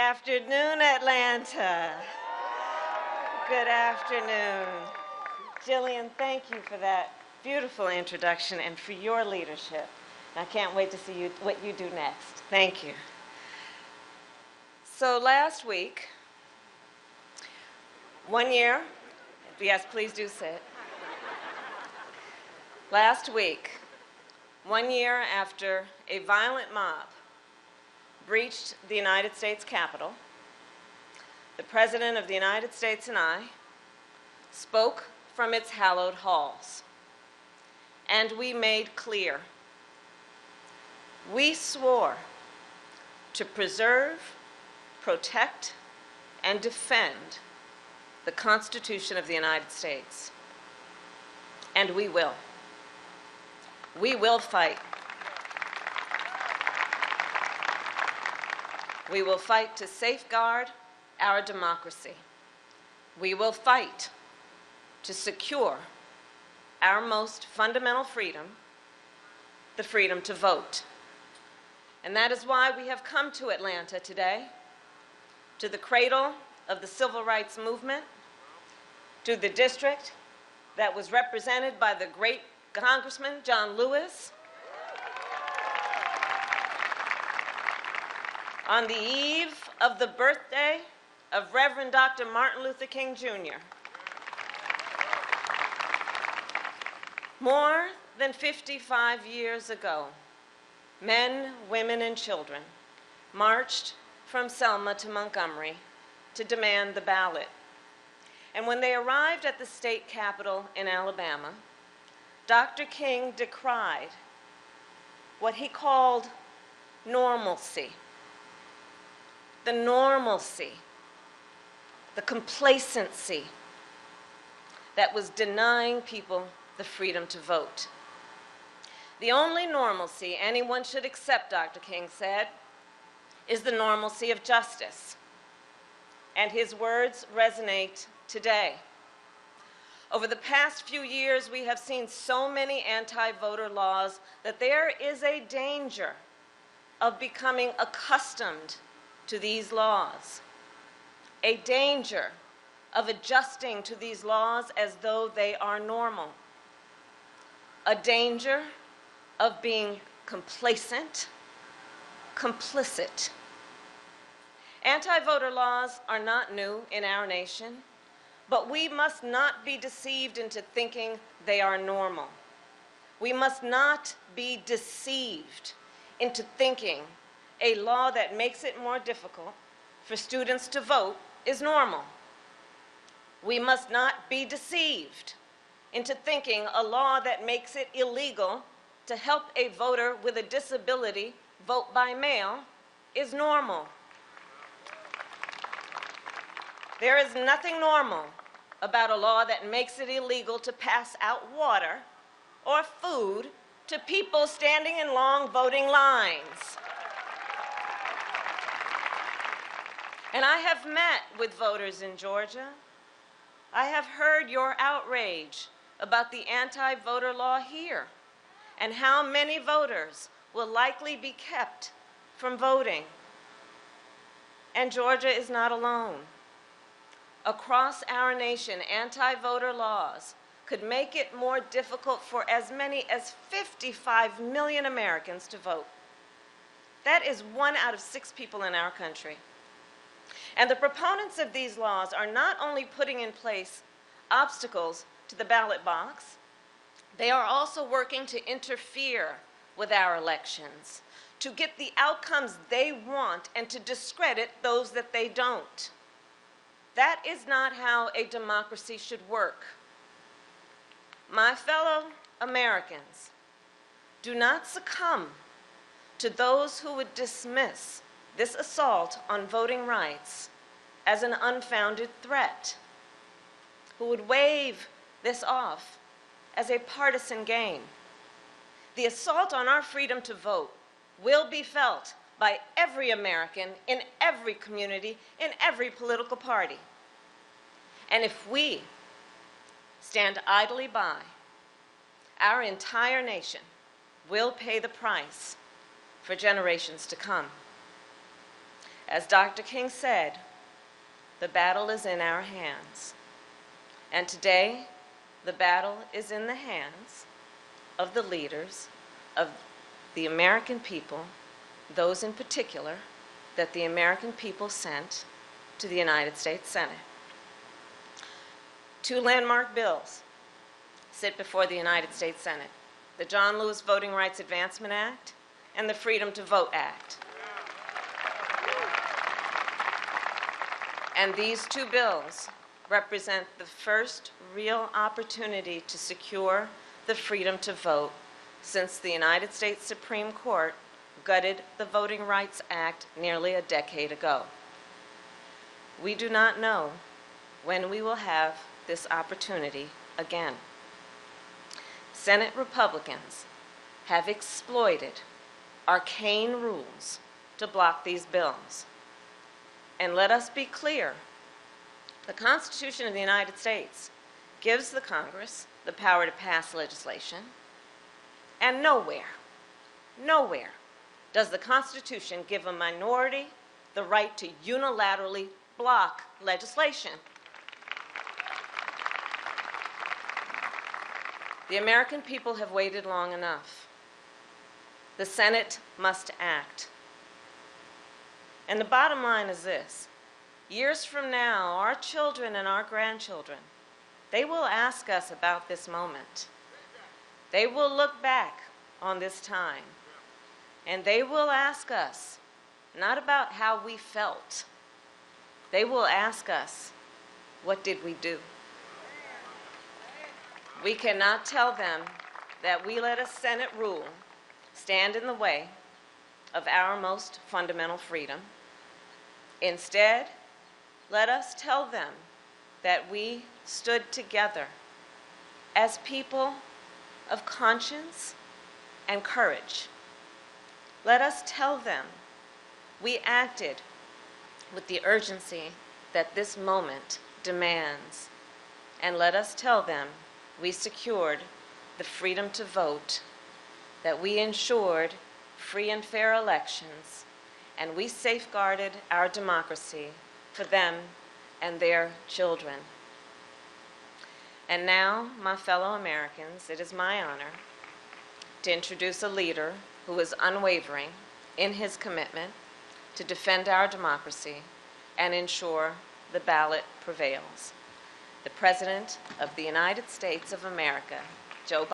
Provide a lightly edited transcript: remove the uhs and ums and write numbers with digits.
afternoon, Atlanta. Good afternoon. Jillian, thank you for that beautiful introduction and for your leadership. I can't wait to see what you do next. Thank you. So last week, 1 year, yes, please do sit. Last week, 1 year after a violent mob breached the United States Capitol, the President of the United States and I spoke from its hallowed halls, and we made clear, we swore to preserve, protect, and defend the Constitution of the United States. And we will. We will fight. We will fight to safeguard our democracy. We will fight to secure our most fundamental freedom, the freedom to vote. And that is why we have come to Atlanta today, to the cradle of the civil rights movement, to the district that was represented by the great Congressman John Lewis, on the eve of the birthday of Reverend Dr. Martin Luther King Jr. More than 55 years ago, men, women, and children marched from Selma to Montgomery to demand the ballot. And when they arrived at the state capitol in Alabama, Dr. King decried what he called normalcy. The normalcy, the complacency that was denying people the freedom to vote. The only normalcy anyone should accept, Dr. King said, is the normalcy of justice. And his words resonate today. Over the past few years, we have seen so many anti-voter laws that there is a danger of becoming accustomed to these laws, a danger of adjusting to these laws as though they are normal, a danger of being complacent, complicit. Anti-voter laws are not new in our nation, but we must not be deceived into thinking they are normal. We must not be deceived into thinking a law that makes it more difficult for students to vote is normal. We must not be deceived into thinking a law that makes it illegal to help a voter with a disability vote by mail is normal. There is nothing normal about a law that makes it illegal to pass out water or food to people standing in long voting lines. And I have met with voters in Georgia. I have heard your outrage about the anti-voter law here and how many voters will likely be kept from voting. And Georgia is not alone. Across our nation, anti-voter laws could make it more difficult for as many as 55 million Americans to vote. That is 1 out of 6 people in our country. And the proponents of these laws are not only putting in place obstacles to the ballot box, they are also working to interfere with our elections, to get the outcomes they want and to discredit those that they don't. That is not how a democracy should work. My fellow Americans, do not succumb to those who would dismiss this assault on voting rights as an unfounded threat, who would wave this off as a partisan game. The assault on our freedom to vote will be felt by every American in every community, in every political party. And if we stand idly by, our entire nation will pay the price for generations to come. As Dr. King said, the battle is in our hands. And today, the battle is in the hands of the leaders of the American people, those in particular that the American people sent to the United States Senate. Two landmark bills sit before the United States Senate: the John Lewis Voting Rights Advancement Act and the Freedom to Vote Act. And these two bills represent the first real opportunity to secure the freedom to vote since the United States Supreme Court gutted the Voting Rights Act nearly a decade ago. We do not know when we will have this opportunity again. Senate Republicans have exploited arcane rules to block these bills. And let us be clear, the Constitution of the United States gives the Congress the power to pass legislation, and nowhere does the Constitution give a minority the right to unilaterally block legislation. The American people have waited long enough. The Senate must act. And the bottom line is this: years from now, our children and our grandchildren, they will ask us about this moment. They will look back on this time, and they will ask us not about how we felt. They will ask us, what did we do? We cannot tell them that we let a Senate rule stand in the way of our most fundamental freedom. Instead, let us tell them that we stood together as people of conscience and courage. Let us tell them we acted with the urgency that this moment demands. And let us tell them we secured the freedom to vote, that we ensured free and fair elections, and we safeguarded our democracy for them and their children. And now, my fellow Americans, it is my honor to introduce a leader who is unwavering in his commitment to defend our democracy and ensure the ballot prevails. The President of the United States of America, Joe Biden.